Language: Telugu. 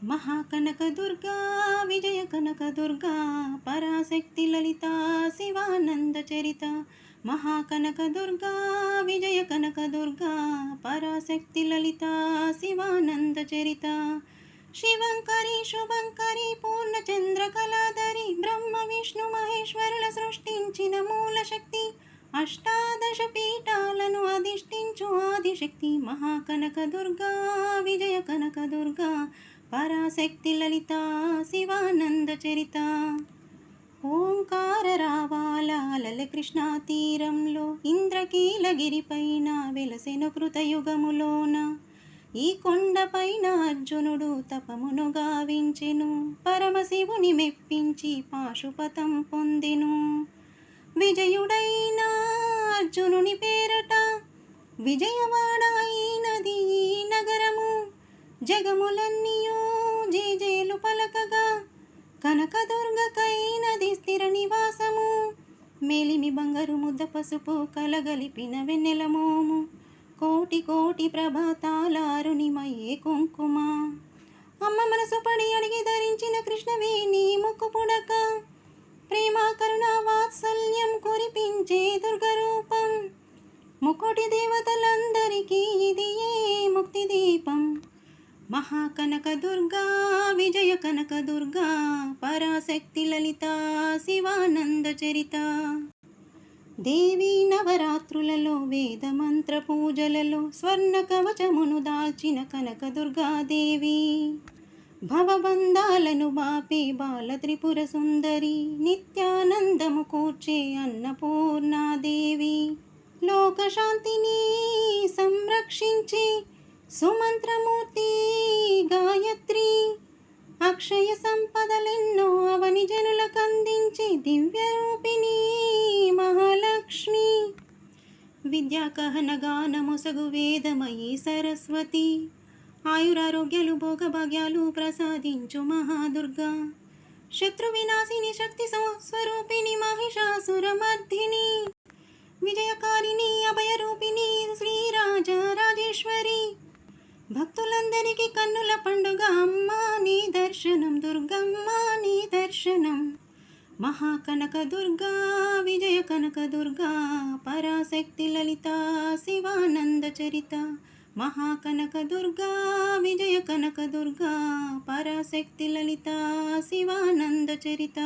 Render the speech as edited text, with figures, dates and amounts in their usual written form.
మహాకనక దుర్గా విజయ కనక దుర్గా పరాశక్తి లలిత శివానంద చరిత. మహాకనక దుర్గా విజయ కనక దుర్గా పరాశక్తి లలిత శివానంద చరిత. శివంకరి శుభంకరి పూర్ణచంద్ర కళాధరి బ్రహ్మ విష్ణు మహేశ్వరుల సృష్టించిన మూల శక్తి. అష్టాదశ పీఠాలను అధిష్ఠించు ఆదిశక్తి. మహాకనక దుర్గా విజయ కనక దుర్గా పరాశక్తి లలిత శివానంద చరిత. ఓంకార రావాల అలల కృష్ణా తీరంలో ఇంద్రకీలగిరి పైన వెలసెను కృతయుగములోన. ఈ కొండపైన అర్జునుడు తపమును గావించెను, పరమశివుని మెప్పించి పాశుపతం పొందెను. విజయుడైన అర్జునుని పేరట విజయవాడ అయినది ఈ నగరము. జగములన్నీయో జేజేలు పలకగా కనకదుర్గకైనది స్థిర నివాసము. మేలిమి బంగారు ముద్ద పసుపు కలగలిపిన వెన్నెల మోము. కోటి కోటి ప్రభాతాలారునిమయే కుంకుమ. అమ్మ మనసు పడి అడిగి ధరించిన కృష్ణవేణి ముక్కు పుడక. ప్రేమ కరుణ వాత్సల్యం కురిపించే దుర్గరూపం. ముకోటి దేవతలందరికీ ఇది ఏ ముక్తి దీపం. మహాకనక దుర్గా విజయ కనక దుర్గా పరాశక్తి లలిత శివానంద చరిత. దేవీ నవరాత్రులలో వేద మంత్ర పూజలలో స్వర్ణ కవచమును దాల్చిన కనక దుర్గాదేవి. భవబంధాలను బాపే బాల త్రిపుర సుందరి. నిత్యానందము కూర్చే అన్నపూర్ణాదేవి. లోకశాంతిని సంరక్షించి సుమంత్రమూర్తి గాయత్రి. అక్షయ సంపదలెన్నో అవని జనులకందించి దివ్య రూపిణి మహాలక్ష్మి. విద్యాకహన గానమొసగు వేదమయీ సరస్వతి. ఆయురారోగ్యాలు భోగభాగ్యాలు ప్రసాదించు మహాదుర్గా. శత్రు వినాశిని శక్తి స్వరూపిణి మహిషాసురమర్ధిని. విజయకారిణి అభయరూపిణి శ్రీరాజ రాజేశ్వరి. భక్తులందరికీ కన్నుల పండుగ అమ్మ నీ దర్శనం దుర్గమ్మ నీ దర్శనం. మహాకనక దుర్గా విజయ కనక దుర్గా పరాశక్తి లలిత శివానంద చరిత. మహాకనక దుర్గా విజయ కనక దుర్గా పరాశక్తి లలిత శివానంద చరిత.